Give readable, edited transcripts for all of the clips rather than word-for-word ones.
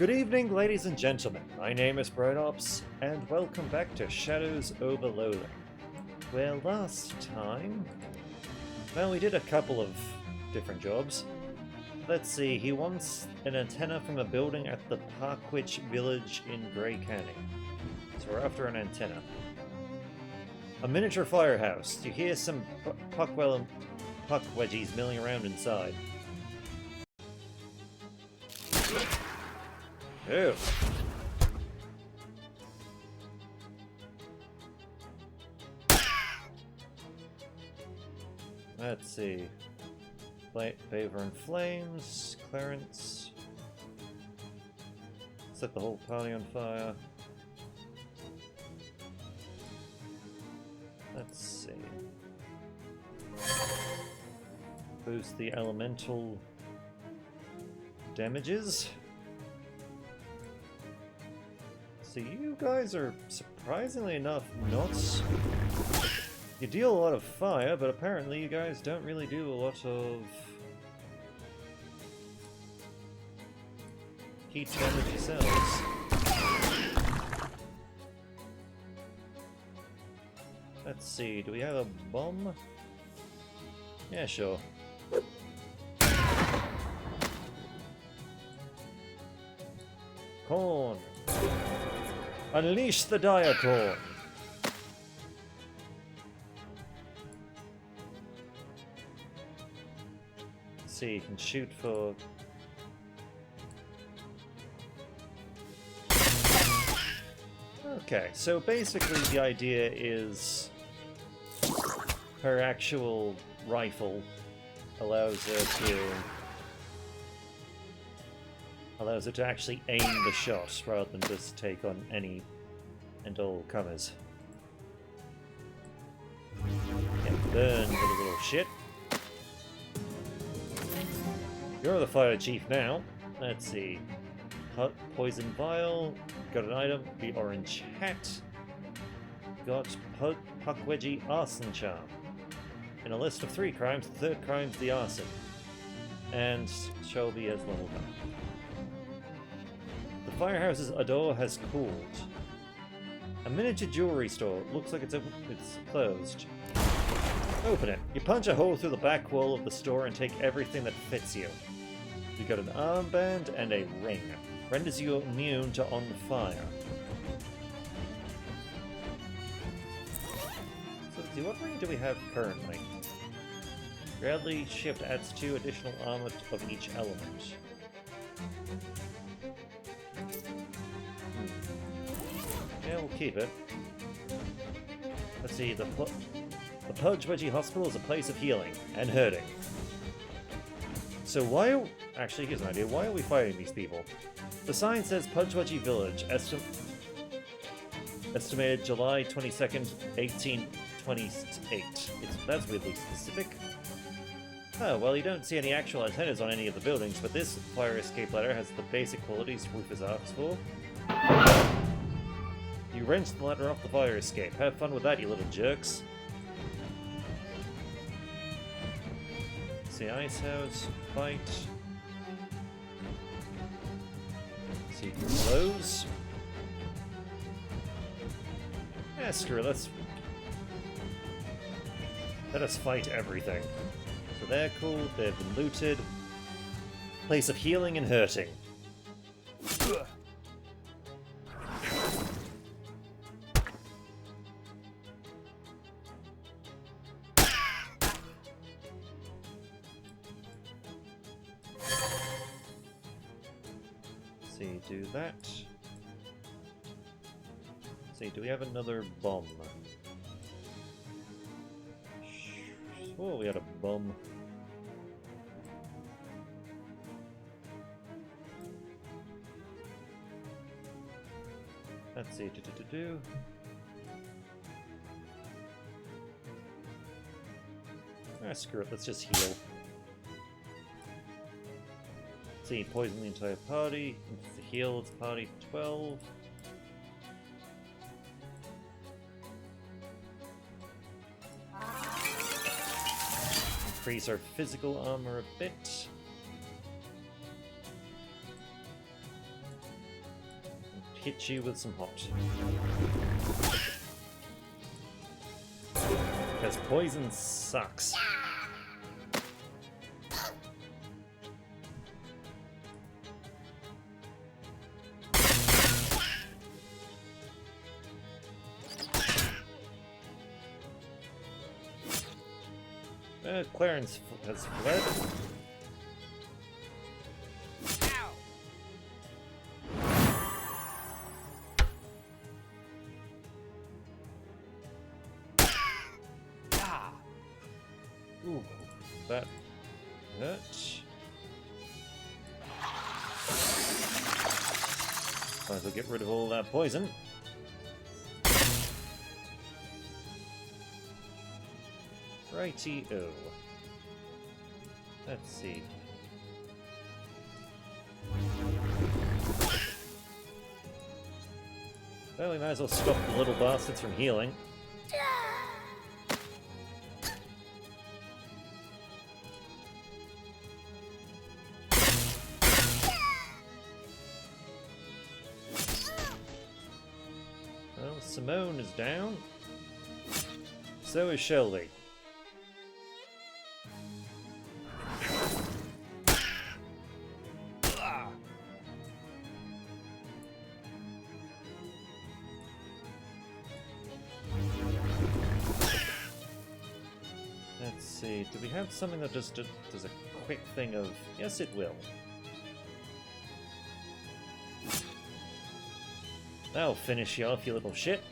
Good evening, ladies and gentlemen. My name is Brightops, and welcome back to Shadows over Loathing. Where last time... well, we did a couple of different jobs. Let's see, he wants an antenna from a building at the Parkwitch village in Grey County. So we're after an antenna. A miniature firehouse. You hear some puckwedgies milling around inside. Ew. Let's see. Favor and Flames, Clarence. Set the whole party on fire. Let's see. Boost the elemental damages. So you guys are, surprisingly enough, not... you deal a lot of fire, but apparently you guys don't really do a lot of... heat damage yourselves. Let's see, do we have a bomb? Yeah, sure. Corn! Unleash the dire corn! Let's see, you can shoot for... okay, so basically the idea is her actual rifle allows her to actually aim the shot rather than just take on any and all comers. Get burned, little shit. You're the fire chief now. Let's see. Poison vial. Got an item. The orange hat. Got Puckwedgie arson charm. In a list of 3 crimes, the third crime's the arson. And Shelby has leveled up. The firehouse's door has cooled. A miniature jewelry store. Looks like it's closed. Open it. You punch a hole through the back wall of the store and take everything that fits you. You got an armband and a ring. Renders you immune to on fire. So let's see, what ring do we have currently? Rarely shift adds 2 additional armor of each element. Yeah, we'll keep it. Let's see, the Puckwedgie Hospital is a place of healing and hurting. So why... actually, here's an idea. Why are we fighting these people? The sign says Puckwedgie Village, estimated July 22nd, 1828. That's weirdly specific. Oh, well, you don't see any actual antennas on any of the buildings, but this fire escape ladder has the basic qualities roofers asks for. You wrench the ladder off the fire escape. Have fun with that, you little jerks. See, ice house, fight. See, close. Yeah, screw it, let us fight everything. So they're cool, they've been looted. Place of healing and hurting. See, do that. See, do we have another bomb? Oh, we had a bomb. Let's see, ah, screw it, let's just heal. Let's see, poison the entire party. To heal, it's party 12. Increase our physical armor a bit. hit you with some hot. Because poison sucks. Clarence has fled. Ooh, that hurt. Might as well get rid of all that poison. Righty-o. Let's see. Well, we might as well stop the little bastards from healing. Well, Simone is down. So is Shelby. Let's see, do we have something that just does a quick thing of... Yes, it will. That'll finish you off, you little shit.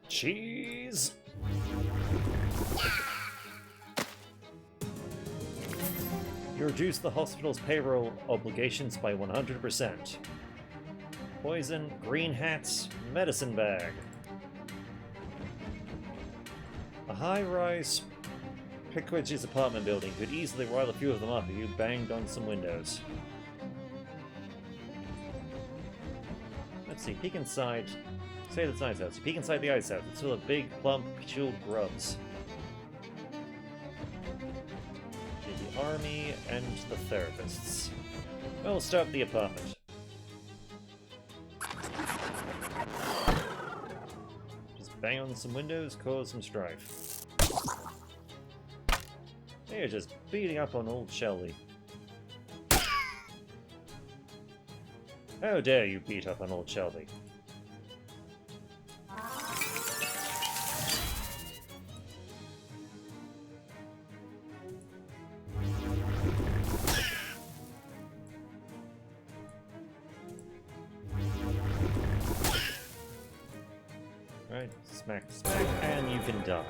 Cheese! You reduce the hospital's payroll obligations by 100%. Poison, green hats, medicine bag. A high-rise Pickwidge's apartment building could easily rile a few of them up if you banged on some windows. Let's see, peek inside. Say that's ice house. You peek inside the ice house. It's full of big, plump, jeweled grubs. The army and the therapists. Well, we'll start with the apartment. Just bang on some windows, cause some strife. You're just beating up on old Shelby. How dare you beat up on old Shelby? Right, smack, smack, and you can die.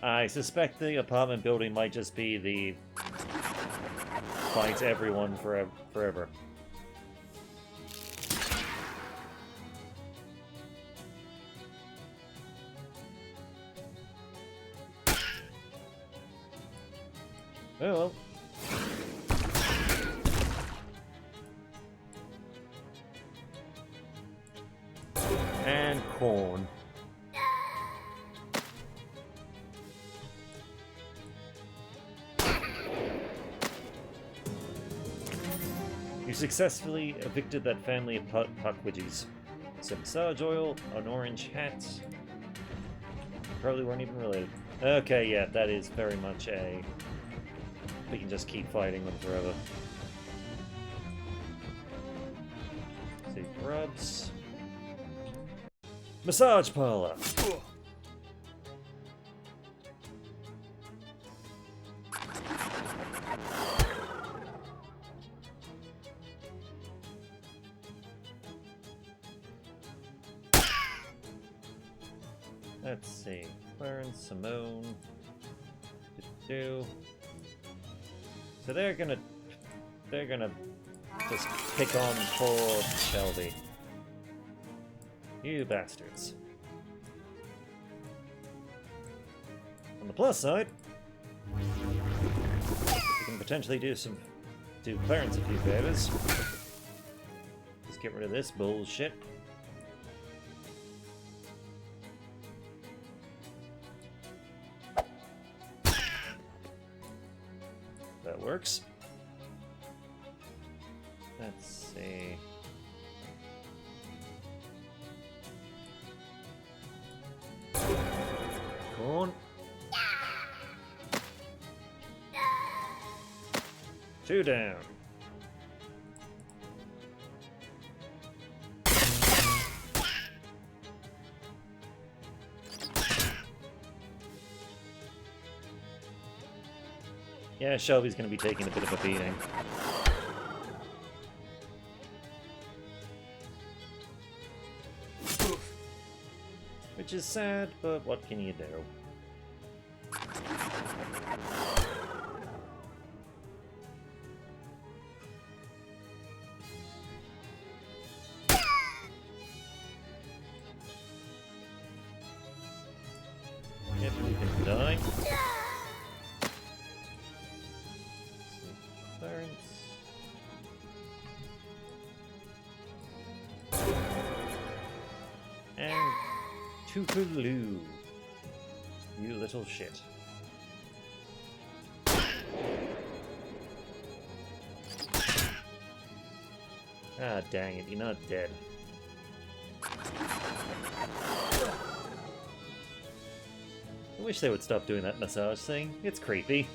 I suspect the apartment building might just be the fight everyone forever. Oh well. And corn. You successfully evicted that family of Puckwidgies. Some massage oil, an orange hat. Probably weren't even related. Okay, yeah, that is very much a... We can just keep fighting them forever. See, grubs. Massage parlor! Let's see. Clarence, Simone. Do. So they're gonna just pick on poor Shelby. You bastards. plus side, we can potentially do Clarence a few favors. Just get rid of this bullshit. That works. Let's see. Corn. 2 down. Yeah, Shelby's going to be taking a bit of a beating. Which is sad, but what can you do? Yep, we can die. Clarence. And Toodaloo. You little shit. Ah, dang it, you're not dead. I wish they would stop doing that massage thing. It's creepy.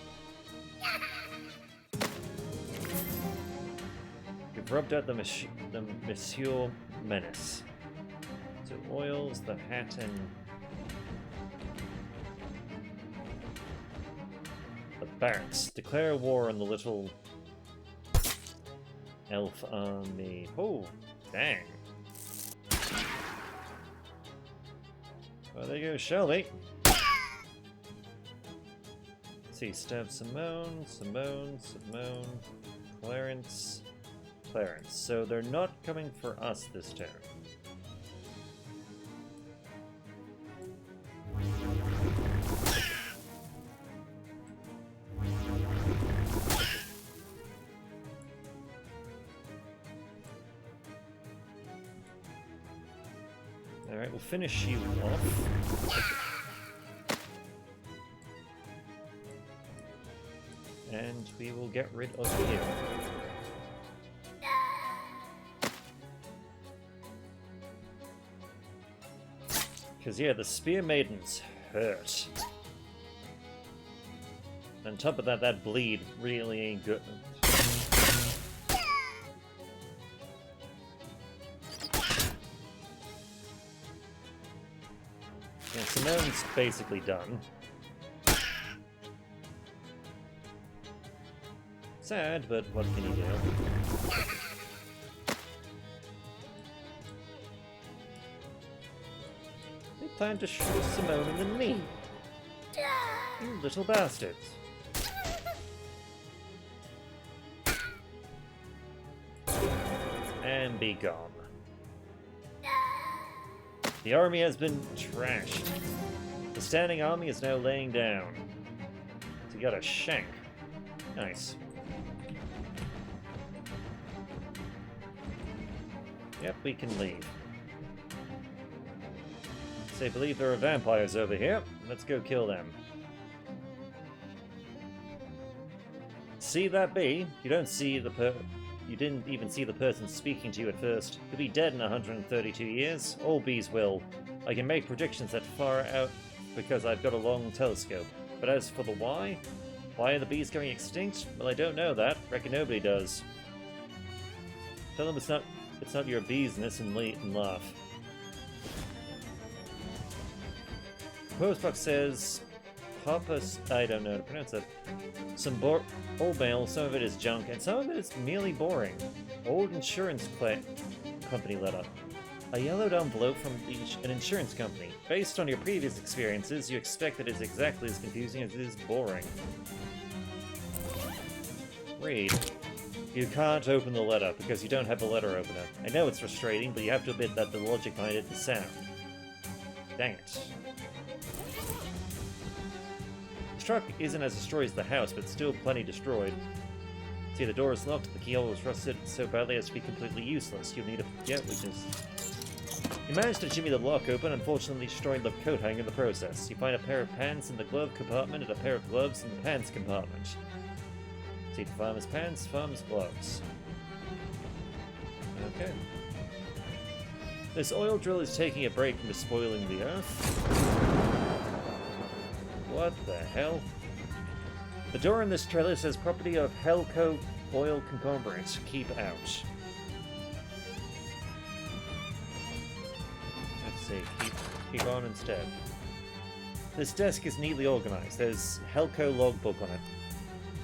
You've rubbed out the Monsieur Menace. So oils, the hat, and the barracks. Declare war on the little elf army. Oh, dang. Well, there you go, Shelby. Let's see, stab Simone, Clarence. So they're not coming for us this turn. Alright, we'll finish you off. And we will get rid of you. Because, yeah, the Spear Maidens hurt. On top of that, that bleed really ain't good. Yeah, Simone's basically done. Sad, but what can you do? They plan to shoot Simone in the knee. You little bastards. And be gone. The army has been trashed. The standing army is now laying down. So you got a shank. Nice. Yep, we can leave. So I believe there are vampires over here. Let's go kill them. See that bee? You don't see the You didn't even see the person speaking to you at first. He'll be dead in 132 years. All bees will. I can make predictions that far out because I've got a long telescope. But as for the why are the bees going extinct? Well, I don't know that. Reckon nobody does. Tell them it's not your business and laugh. Postbox says, Papa's, I don't know how to pronounce that. Some old mail, some of it is junk, and some of it is merely boring. Old insurance company letter. A yellowed envelope from an insurance company. Based on your previous experiences, you expect that it's exactly as confusing as it is boring. Read. You can't open the letter because you don't have a letter opener. I know it's frustrating, but you have to admit that the logic behind it is sound. Dang it. The truck isn't as destroyed as the house, but still plenty destroyed. See, the door is locked, the keyhole is rusted so badly as to be completely useless. You'll need a... yeah, we just... You manage to jimmy the lock open, unfortunately destroying the coat hanger in the process. You find a pair of pants in the glove compartment and a pair of gloves in the pants compartment. See, farmer's pants, farmer's gloves. Okay. This oil drill is taking a break from despoiling the earth. What the hell? The door in this trailer says property of Helco oil conglomerate. Keep out. Let's see. Keep on instead. This desk is neatly organized. There's Helco logbook on it.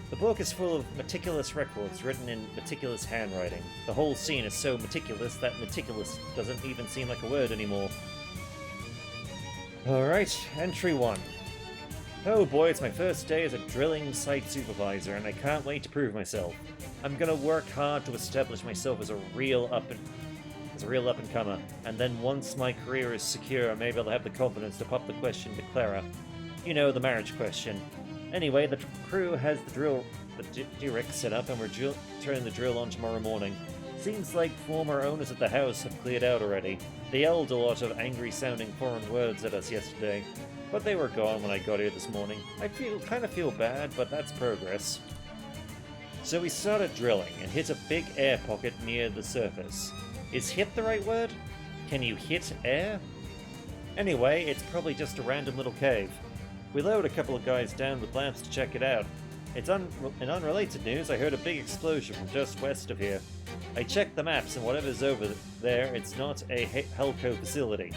The book is full of meticulous records written in meticulous handwriting. The whole scene is so meticulous that meticulous doesn't even seem like a word anymore. Alright, entry 1. Oh boy, it's my first day as a drilling site supervisor, and I can't wait to prove myself. I'm gonna work hard to establish myself as a real up-and-comer, and then once my career is secure, maybe I'll have the confidence to pop the question to Clara. You know, the marriage question. Anyway, the crew has the Direct set up, and we're turning the drill on tomorrow morning. Seems like former owners of the house have cleared out already. They yelled a lot of angry-sounding foreign words at us yesterday, but they were gone when I got here this morning. I kind of feel bad, but that's progress. So we started drilling and hit a big air pocket near the surface. Is hit the right word? Can you hit air? Anyway, it's probably just a random little cave. We lowered a couple of guys down with lamps to check it out. In unrelated news, I heard a big explosion from just west of here. I checked the maps, and whatever's over there, it's not a Helco facility.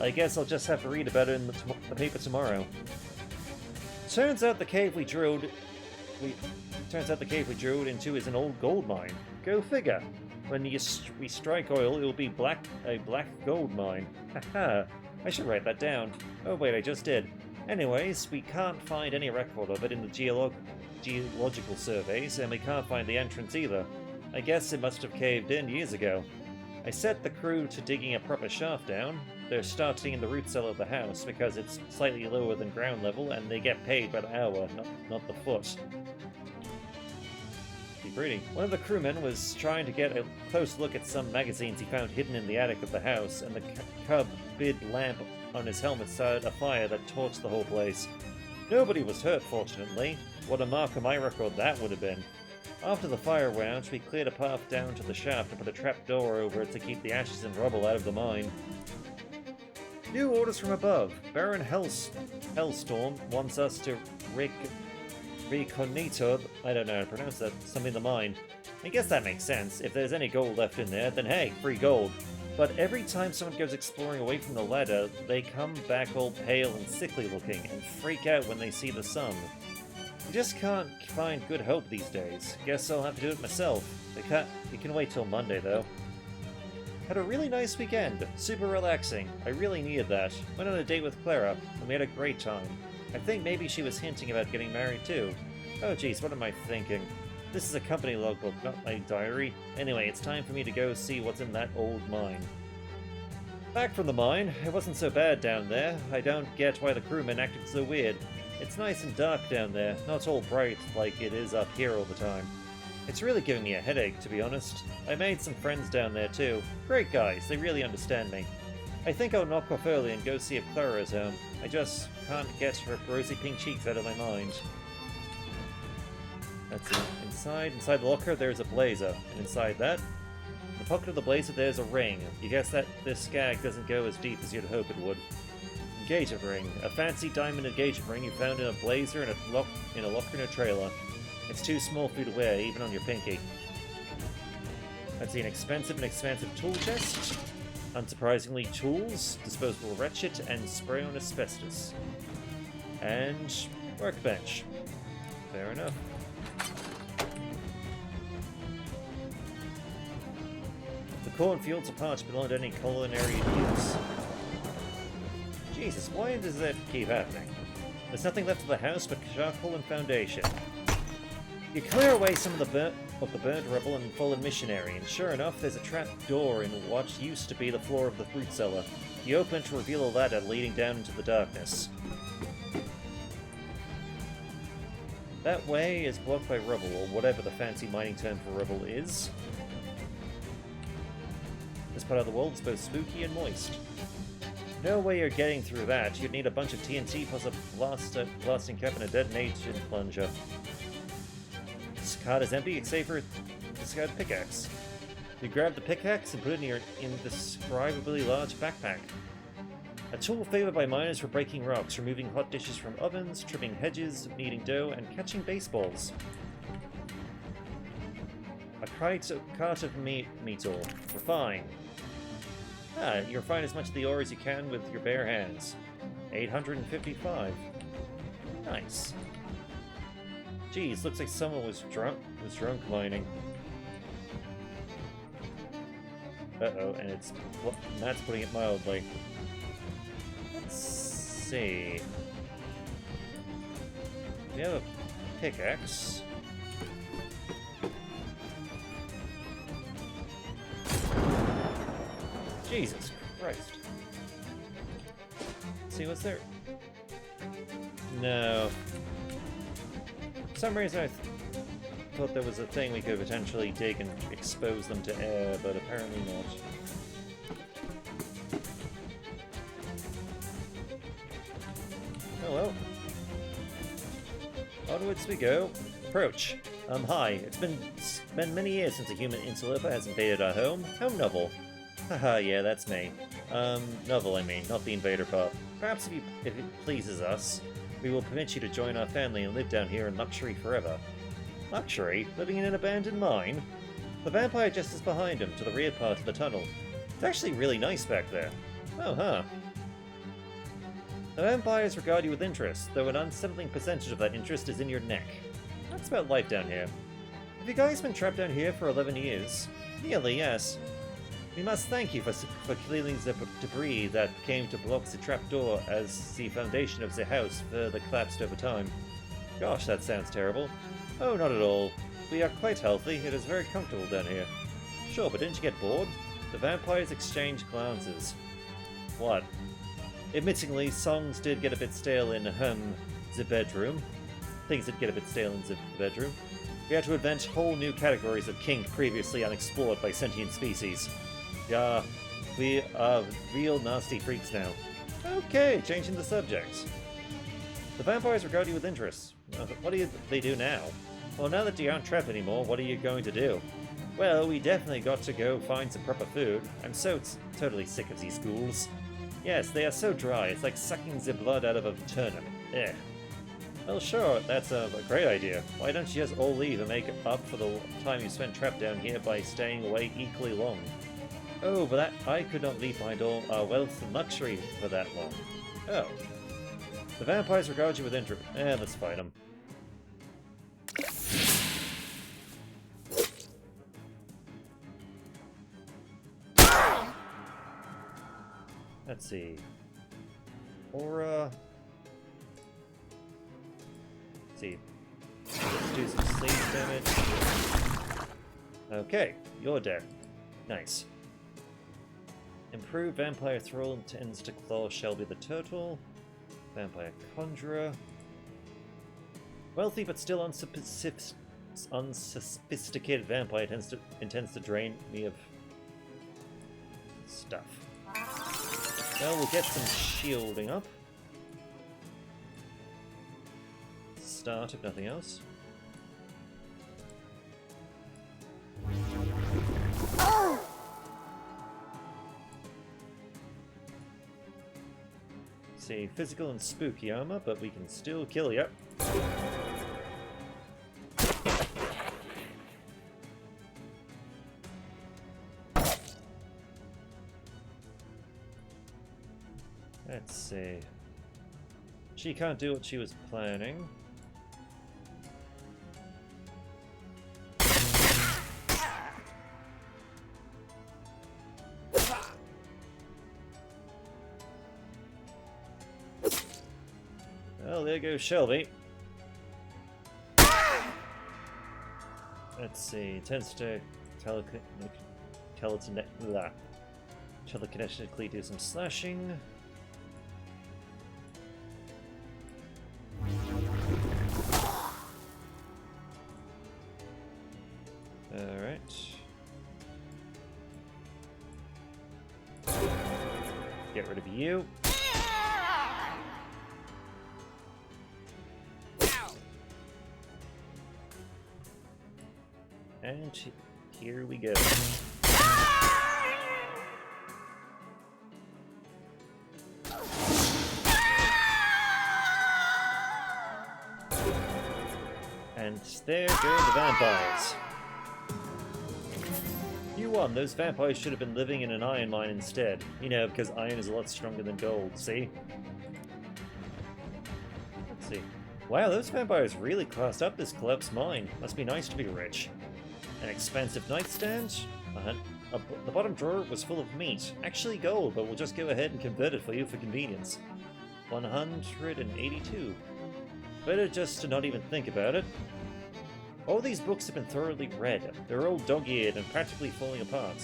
I guess I'll just have to read about it in the paper tomorrow. Turns out the cave we drilled into is an old gold mine. Go figure. When we strike oil, it will be a black gold mine. Haha. I should write that down. Oh wait, I just did. Anyways, we can't find any record of it in the geological surveys, and we can't find the entrance either. I guess it must have caved in years ago. I set the crew to digging a proper shaft down. They're starting in the root cellar of the house because it's slightly lower than ground level, and they get paid by the hour, not the foot. Be pretty. One of the crewmen was trying to get a close look at some magazines he found hidden in the attic of the house, and the cub bid lamp on his helmet started a fire that torched the whole place. Nobody was hurt, fortunately. What a mark on my record that would have been. After the fire went out, we cleared a path down to the shaft and put a trap door over it to keep the ashes and rubble out of the mine. New orders from above. Baron Hellstorm wants us to reconnoiter, I don't know how to pronounce that, something in the mine. I guess that makes sense. If there's any gold left in there, then hey, free gold. But every time someone goes exploring away from the ladder, they come back all pale and sickly looking, and freak out when they see the sun. You just can't find good hope these days. Guess I'll have to do it myself. You can wait till Monday, though. Had a really nice weekend. Super relaxing. I really needed that. Went on a date with Clara, and we had a great time. I think maybe she was hinting about getting married, too. Oh jeez, what am I thinking? This is a company logbook, not my diary. Anyway, it's time for me to go see what's in that old mine. Back from the mine, it wasn't so bad down there. I don't get why the crewmen acted so weird. It's nice and dark down there, not all bright like it is up here all the time. It's really giving me a headache, to be honest. I made some friends down there too. Great guys, they really understand me. I think I'll knock off early and go see if Clara is home. I just can't get her rosy pink cheeks out of my mind. Let's see. Inside the locker, there's a blazer. And inside that, in the pocket of the blazer, there's a ring. You guess that this skag doesn't go as deep as you'd hope it would. Engagement ring. A fancy diamond engagement ring you found in a blazer in a locker in a trailer. It's too small for you to wear, even on your pinky. Let's see. An expensive tool chest. Unsurprisingly, tools, disposable ratchet, and spray on asbestos. And workbench. Fair enough. The cornfields are parched beyond any culinary use. Jesus, why does that keep happening? There's nothing left of the house but charcoal and foundation. You clear away some of the burnt rubble and fallen missionary, and sure enough, there's a trap door in what used to be the floor of the fruit cellar. You open it to reveal a ladder leading down into the darkness. That way is blocked by rubble, or whatever the fancy mining term for rubble is. This part of the world is both spooky and moist. No way you're getting through that. You'd need a bunch of TNT plus a blasting cap and a detonation plunger. This card is empty except for this guy's pickaxe. You grab the pickaxe and put it in your indescribably large backpack. A tool favored by miners for breaking rocks, removing hot dishes from ovens, trimming hedges, kneading dough, and catching baseballs. A cart of meat ore. Refine. You refine as much of the ore as you can with your bare hands. 855. Nice. Geez, looks like someone was drunk mining. Uh-oh, and that's putting it mildly. Let's see. We have a pickaxe. Jesus Christ. Let's see what's there. No. For some reason I thought there was a thing we could potentially dig and expose them to air, but apparently not. Oh well. Onwards we go. Approach. Hi. It's been many years since a human interloper has invaded our home. Home novel. Haha, yeah, that's me. Novel, I mean, not the invader part. Perhaps if it pleases us, we will permit you to join our family and live down here in luxury forever. Luxury? Living in an abandoned mine? The vampire just is behind him, to the rear part of the tunnel. It's actually really nice back there. Oh, huh. The vampires regard you with interest, though an unsettling percentage of that interest is in your neck. That's about life down here. Have you guys been trapped down here for 11 years? Nearly, yes. We must thank you for clearing the debris that came to block the trapdoor as the foundation of the house further collapsed over time. Gosh, that sounds terrible. Oh, not at all. We are quite healthy. It is very comfortable down here. Sure, but didn't you get bored? The vampires exchanged glances. What? Admittingly, songs did get a bit stale in, the bedroom. Things did get a bit stale in the bedroom. We had to invent whole new categories of kink previously unexplored by sentient species. Yeah, we are real nasty freaks now. Okay, changing the subject. The vampires regard you with interest. What do they do now? Well, now that you aren't trapped anymore, what are you going to do? Well, we definitely got to go find some proper food. I'm so totally sick of these ghouls. Yes, they are so dry, it's like sucking the blood out of a turnip. Ugh. Well, sure, that's a great idea. Why don't you just all leave and make up for the time you spent trapped down here by staying away equally long? Oh, but I could not leave my wealth and luxury for that long. Oh. The vampires regard you with interest. Let's fight them. Let's see. Aura. Let's see. Let's do some sleep damage. Okay, you're dead. Nice. Improved Vampire Thrall intends to claw Shelby the Turtle. Vampire Conjurer. Wealthy but still unsophisticated vampire intends to drain me of stuff. Well, we'll get some shielding up. Start, if nothing else. See, physical and spooky armor, but we can still kill you. Let's see. She can't do what she was planning. Well, there goes Shelby. Let's see. Tends to telekinetically do some slashing. Get rid of you. And here we go. And there go the vampires. You won. Those vampires should have been living in an iron mine instead. You know, because iron is a lot stronger than gold, see? Let's see. Wow, those vampires really classed up this collapsed mine. Must be nice to be rich. An expensive nightstand? The bottom drawer was full of meat. Actually gold, but we'll just go ahead and convert it for you for convenience. 182. Better just to not even think about it. All these books have been thoroughly read. They're all dog-eared and practically falling apart.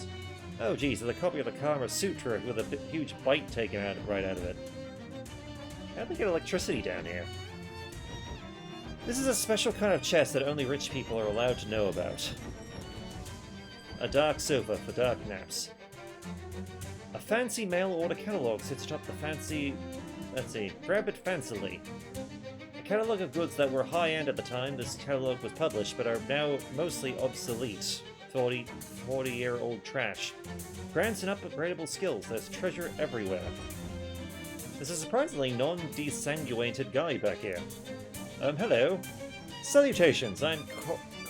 Oh geez, there's a copy of the Karma Sutra with a huge bite taken right out of it. How'd they get electricity down here? This is a special kind of chest that only rich people are allowed to know about. A dark sofa for dark naps. A fancy mail-order catalog sits atop the fancy... Let's see, grab it fancily. A catalog of goods that were high-end at the time this catalog was published, but are now mostly obsolete. 40-year-old trash. Grants and upgradable skills, there's treasure everywhere. There's a surprisingly non-desanguinated guy back here. Hello. Salutations, I'm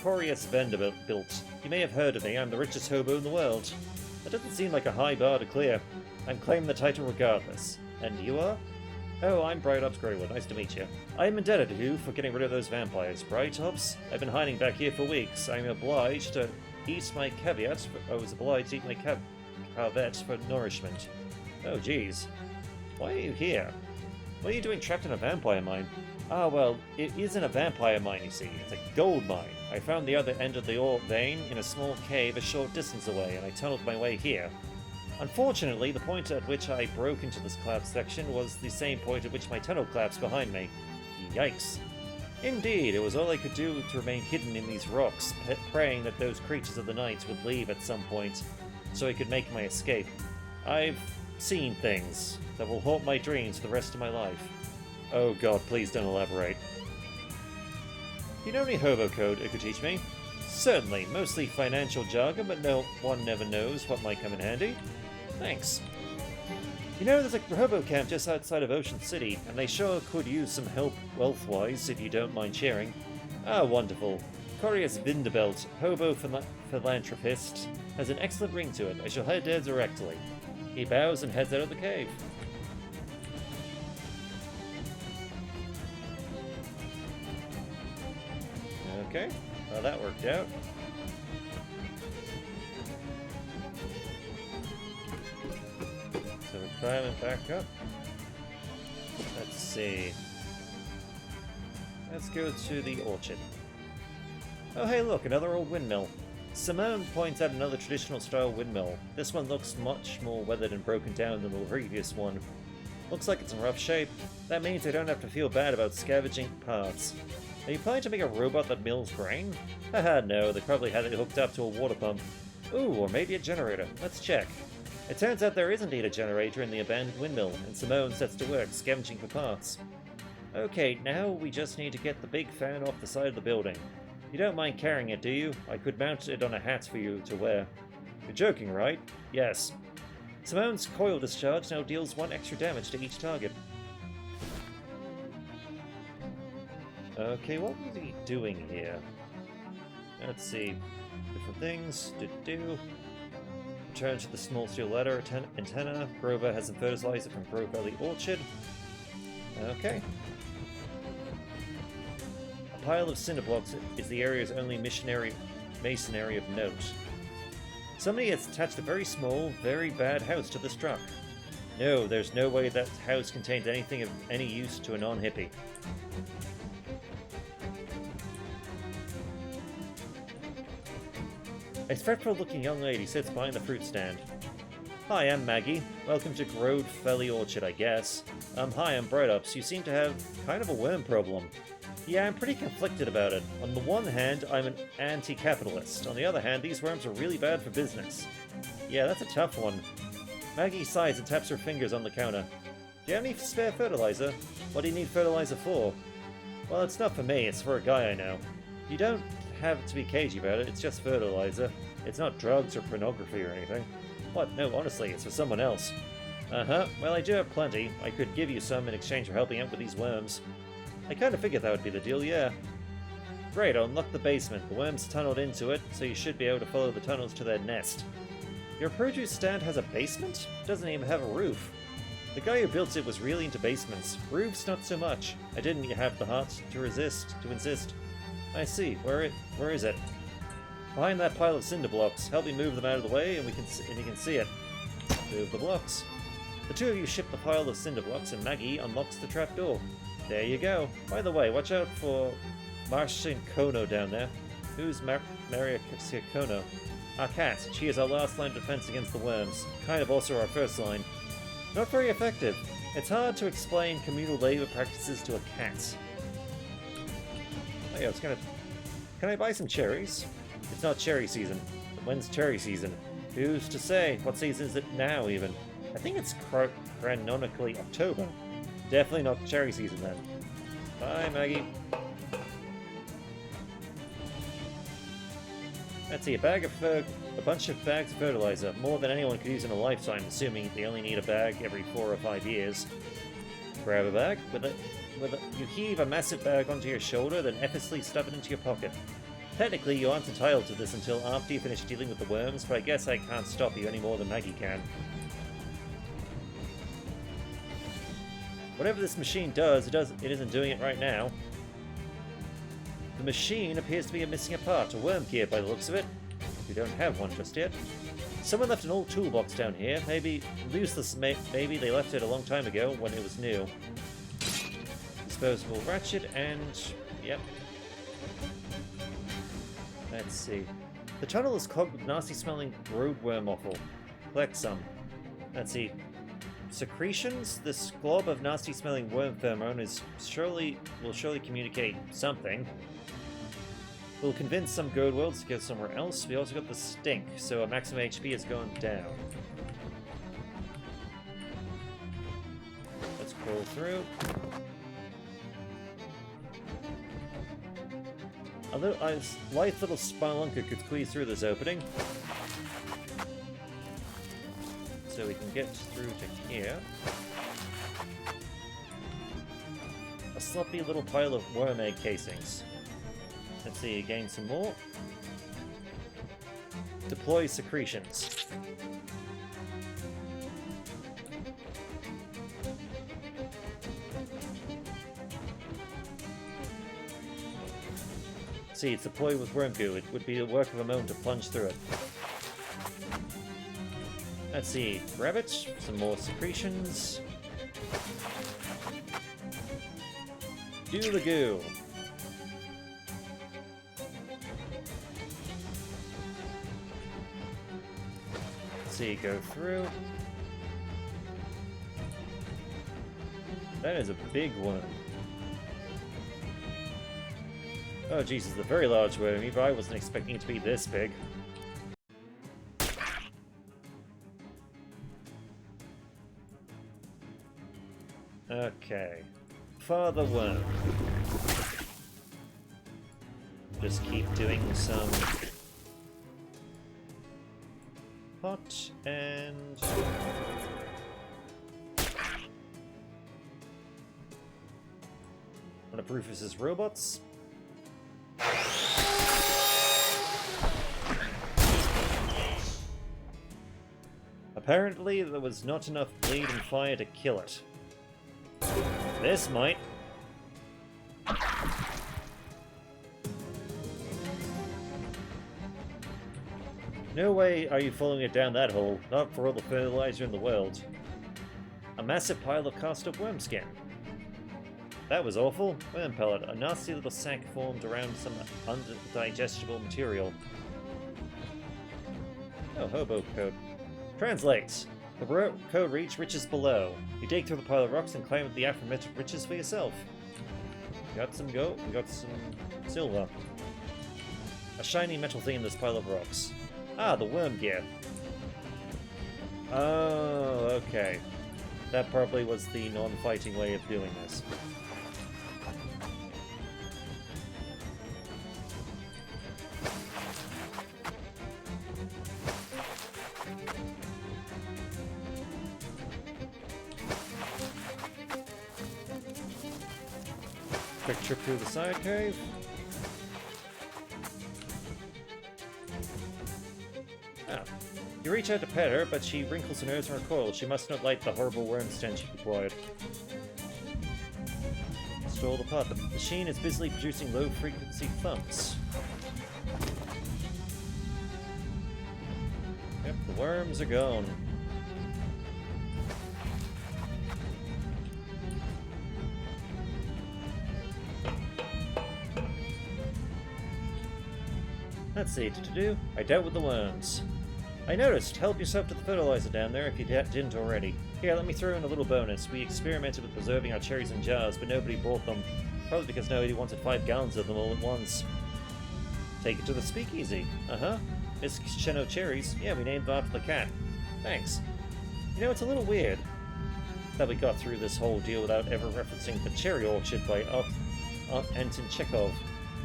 Corius Vanderbilt. You may have heard of me, I'm the richest hobo in the world. That doesn't seem like a high bar to clear. I'm claiming the title regardless. And you are? Oh, I'm Bright Ops Greywood, nice to meet you. I'm indebted to you for getting rid of those vampires, Bright Ops. I've been hiding back here for weeks. I'm obliged to eat my caveat. I was obliged to eat my caveat for nourishment. Oh, geez. Why are you here? What are you doing trapped in a vampire mine? Ah, well, it isn't a vampire mine, you see. It's a gold mine. I found the other end of the ore vein in a small cave a short distance away, and I tunneled my way here. Unfortunately, the point at which I broke into this collapsed section was the same point at which my tunnel collapsed behind me. Yikes. Indeed, it was all I could do to remain hidden in these rocks, praying that those creatures of the night would leave at some point, so I could make my escape. I've seen things that will haunt my dreams for the rest of my life. Oh god, please don't elaborate. You know any hobo code it could teach me? Certainly, mostly financial jargon, but no one never knows what might come in handy. Thanks. You know, there's a hobo camp just outside of Ocean City, and they sure could use some help wealth-wise, if you don't mind sharing. Ah, wonderful. Corius Vanderbilt, hobo philanthropist, has an excellent ring to it. I shall head there directly. He bows and heads out of the cave. Okay, well that worked out. So we're climbing back up. Let's see. Let's go to the orchard. Oh hey look, another old windmill. Simone points out another traditional style windmill. This one looks much more weathered and broken down than the previous one. Looks like it's in rough shape. That means I don't have to feel bad about scavenging parts. Are you planning to make a robot that mills grain? Haha, no, they probably had it hooked up to a water pump. Ooh, or maybe a generator. Let's check. It turns out there is indeed a generator in the abandoned windmill, and Simone sets to work scavenging for parts. Okay, now we just need to get the big fan off the side of the building. You don't mind carrying it, do you? I could mount it on a hat for you to wear. You're joking, right? Yes. Simone's coil discharge now deals 1 extra damage to each target. Okay, what was he doing here? Let's see. Different things. Return to the small steel ladder antenna. Grover has some fertilizer from Grove Valley Orchard. Okay. A pile of cinder blocks is the area's only masonry of note. Somebody has attached a very small, very bad house to this truck. No, there's no way that house contains anything of any use to a non-hippie. A fretful-looking young lady sits behind the fruit stand. Hi, I'm Maggie. Welcome to Grove Valley Orchard, I guess. Hi, I'm Bright Ops. You seem to have kind of a worm problem. Yeah, I'm pretty conflicted about it. On the one hand, I'm an anti-capitalist. On the other hand, these worms are really bad for business. Yeah, that's a tough one. Maggie sighs and taps her fingers on the counter. Do you have any spare fertilizer? What do you need fertilizer for? Well, it's not for me, it's for a guy I know. You don't have to be cagey about it, it's just fertilizer. It's not drugs or pornography or anything. What? No, honestly, it's for someone else. Uh-huh. Well, I do have plenty. I could give you some in exchange for helping out with these worms. I kind of figured that would be the deal, yeah. Great, I'll unlock the basement. The worms tunneled into it, so you should be able to follow the tunnels to their nest. Your produce stand has a basement? It doesn't even have a roof. The guy who built it was really into basements. Roofs, not so much. I didn't have the heart to insist. I see. Where is it? Behind that pile of cinder blocks. Help me move them out of the way, and you can see it. Move the blocks. The two of you ship the pile of cinder blocks, and Maggie unlocks the trapdoor. There you go. By the way, watch out for Marcia Kono down there. Who's Maria Kono? Our cat. She is our last line of defense against the worms. Kind of also our first line. Not very effective. It's hard to explain communal labor practices to a cat. Oh yeah, Can I buy some cherries? It's not cherry season. When's cherry season? Who's to say? What season is it now, even? I think it's canonically October. Definitely not cherry season then. Bye, Maggie. Let's see, a bunch of bags of fertilizer. More than anyone could use in a lifetime, assuming they only need a bag every 4 or 5 years. Grab a bag. You heave a massive bag onto your shoulder, then effortlessly stuff it into your pocket. Technically, you aren't entitled to this until after you finish dealing with the worms, but I guess I can't stop you any more than Maggie can. Whatever this machine does, it isn't doing it right now. The machine appears to be missing a part, a worm gear by the looks of it. We don't have one just yet. Someone left an old toolbox down here. Maybe useless. Maybe they left it a long time ago when it was new. Disposable ratchet and yep. Let's see. The tunnel is clogged with nasty-smelling roadworm offal. Collect some. Let's see. Secretions? This glob of nasty-smelling worm pheromone will surely communicate something. We'll convince some good worlds to go somewhere else. We also got the stink, so our maximum HP is going down. Let's crawl through. A lithe little spelunker could squeeze through this opening. So we can get through to here. A sloppy little pile of worm egg casings. Let's see, gain some more. Deploy secretions. See, it's deployed with worm goo. It would be the work of a moment to plunge through it. Let's see, grab it. Some more secretions. Do the goo. See, go through. That is a big one. Oh Jesus, it's a very large worm. Even I wasn't expecting it to be this big. Okay. Father worm. Just keep doing some pot and one of Rufus's robots. Apparently there was not enough bleed and fire to kill it. This might. No way are you following it down that hole, not for all the fertilizer in the world. A massive pile of cast up worm skin. That was awful. Worm pellet, a nasty little sack formed around some undigestible material. Oh, hobo code. Translates. The code reads riches below. You dig through the pile of rocks and claim the aforementioned riches for yourself. We got some gold, we got some silver. A shiny metal thing in this pile of rocks. Ah, the worm gear. Oh, okay. That probably was the non-fighting way of doing this. Quick trip through the side cave. Ah. You reach out to pet her, but she wrinkles her nose and recoils. She must not like the horrible worm stench acquired. Strolled apart. The machine is busily producing low-frequency thumps. Yep, the worms are gone. Let's see, to do. I dealt with the worms. I noticed. Help yourself to the fertilizer down there if you didn't already. Here, let me throw in a little bonus. We experimented with preserving our cherries in jars, but nobody bought them. Probably because nobody wanted 5 gallons of them all at once. Take it to the speakeasy. Uh-huh. Miss Cheno Cherries. Yeah, we named them after the cat. Thanks. You know, it's a little weird that we got through this whole deal without ever referencing The Cherry Orchard by Anton Chekhov.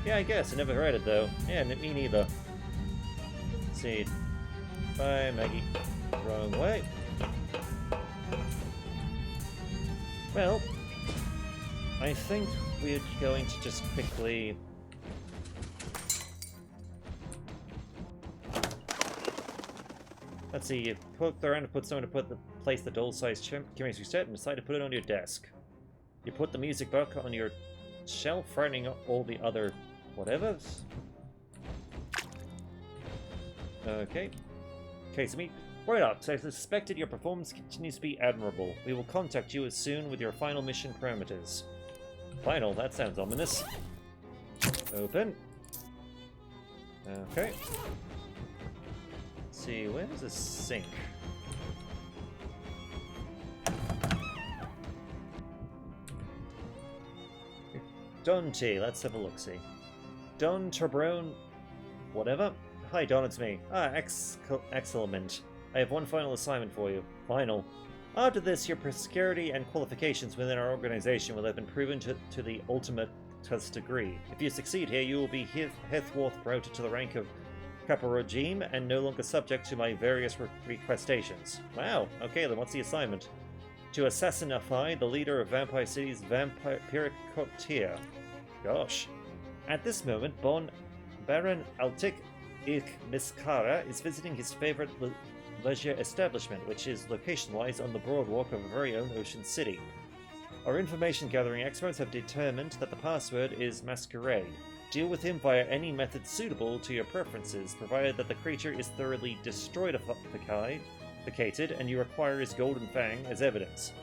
Yeah, I guess. I never read it, though. Yeah, me neither. Let's see. Bye, Maggie. Wrong way. Well, I think we're going to just quickly... Let's see, you poked around to put someone to place the doll-sized chemistry set and decide to put it on your desk. You put the music book on your shelf, frightening all the other whatevers. Okay. Case of meat. Right up, so I suspected your performance continues to be admirable. We will contact you as soon with your final mission parameters. Final? That sounds ominous. Open. Okay. Let's see, where's the sink? Dante, let's have a look-see. Don Turbone... whatever? Hi Don, it's me. Ah, excellent. I have one final assignment for you. Final. After this, your prosperity and qualifications within our organization will have been proven to the ultimate degree. If you succeed here, you will be henceforth promoted to the rank of Caporogime and no longer subject to my various requestations. Wow, okay then what's the assignment? To assassinify the leader of Vampire City's vampiric courtier. Gosh. At this moment, Baron Altic Miskara is visiting his favorite leisure establishment, which is location-wise on the boardwalk of our very own Ocean City. Our information-gathering experts have determined that the password is Masquerade. Deal with him via any method suitable to your preferences, provided that the creature is thoroughly destroyed-ificated and you require his golden fang as evidence.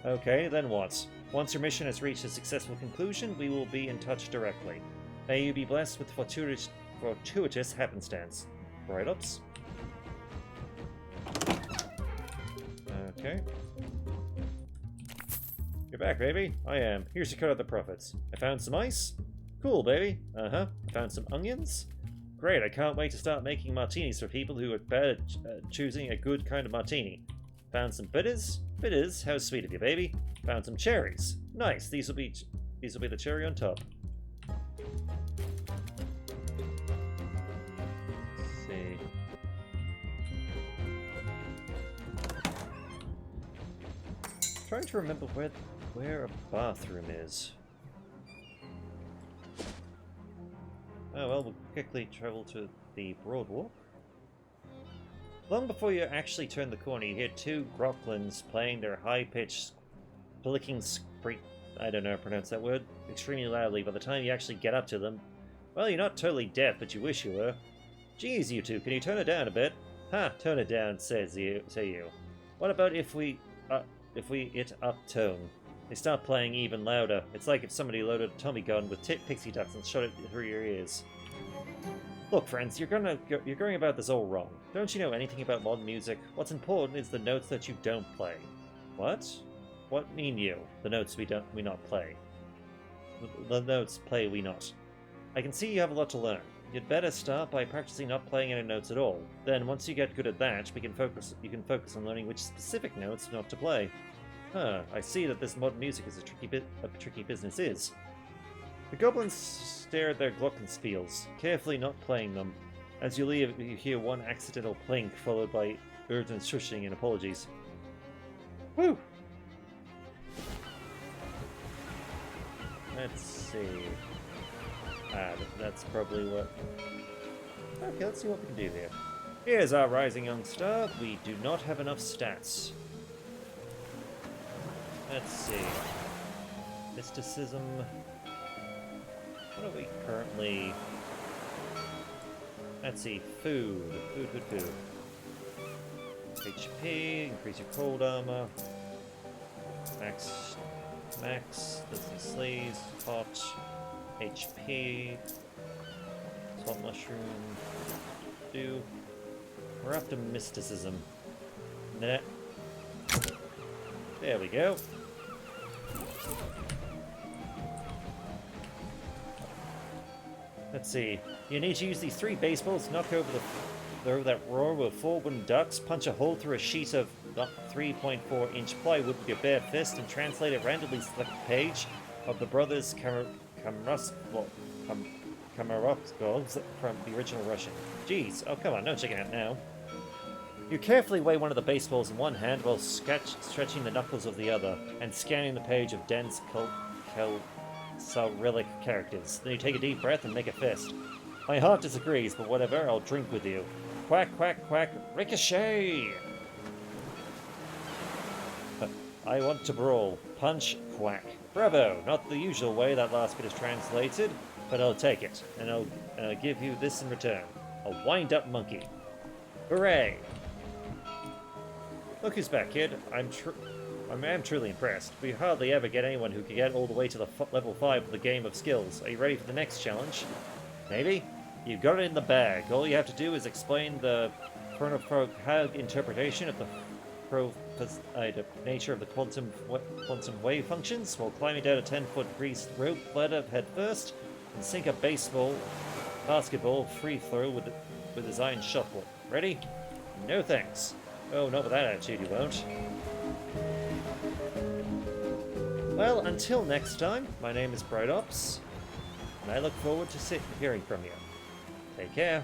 Okay, then what? Once your mission has reached a successful conclusion, we will be in touch directly. May you be blessed with fortuitous happenstance. Write-ups. Okay. You're back, baby. I am. Here's your cut of the profits. I found some ice. Cool, baby. Uh-huh. Found some onions. Great, I can't wait to start making martinis for people who are bad at choosing a good kind of martini. Found some bitters. Bitters? How sweet of you, baby. Found some cherries. Nice. These will be the cherry on top. Let's see. Trying to remember where a bathroom is. Oh well, we'll quickly travel to the Broadwalk. Long before you actually turn the corner, you hear 2 groklins playing their high-pitched, flicking I don't know how to pronounce that word, extremely loudly. By the time you actually get up to them, well, you're not totally deaf, but you wish you were. Geez, you two, can you turn it down a bit? Ha, turn it down, say you. What about if we it up tone? They start playing even louder. It's like if somebody loaded a Tommy gun with pixie dust and shot it through your ears. Look, friends, you're going about this all wrong. Don't you know anything about modern music? What's important is the notes that you don't play. What? What mean you? The notes we not play. The notes play we not. I can see you have a lot to learn. You'd better start by practicing not playing any notes at all. Then, once you get good at that, you can focus on learning which specific notes not to play. Huh, I see that this modern music is a tricky business is. The goblins stare at their glockenspiels, carefully not playing them. As you leave, you hear one accidental plink, followed by urgent shushing and apologies. Woo! Let's see. That's probably what... Okay, let's see what we can do here. Here's our rising young star. We do not have enough stats. Let's see. Mysticism. What are we currently... Let's see. Food. Food. HP. Increase your cold armor. Max. This is sleaze. Hot. HP. Salt mushroom. Do. We're after mysticism. Nah. There we go. Let's see. You need to use these 3 baseballs to knock over that roar with 4 wooden ducks, punch a hole through a sheet of 3.4-inch plywood with your bare fist, and translate a randomly selected page of the brothers Kamarowskovs from the original Russian. Jeez, oh come on, no checking out now. You carefully weigh one of the baseballs in one hand while stretching the knuckles of the other, and scanning the page of dense Cyrillic characters. Then you take a deep breath and make a fist. My heart disagrees, but whatever, I'll drink with you. Quack, quack, quack, ricochet! I want to brawl. Punch, quack. Bravo! Not the usual way that last bit is translated, but I'll take it, and I'll give you this in return. A wind-up monkey. Hooray! Look who's back, kid. I am truly impressed. We hardly ever get anyone who can get all the way to the level 5 of the game of skills. Are you ready for the next challenge? Maybe? You've got it in the bag. All you have to do is explain the Chronophag interpretation of the nature of the quantum wave functions while climbing down a 10-foot greased rope ladder head first and sink a basketball free throw with his iron shuttle. Ready? No thanks. Oh, not with that attitude you won't. Well, until next time, my name is Bright Ops, and I look forward to hearing from you. Take care.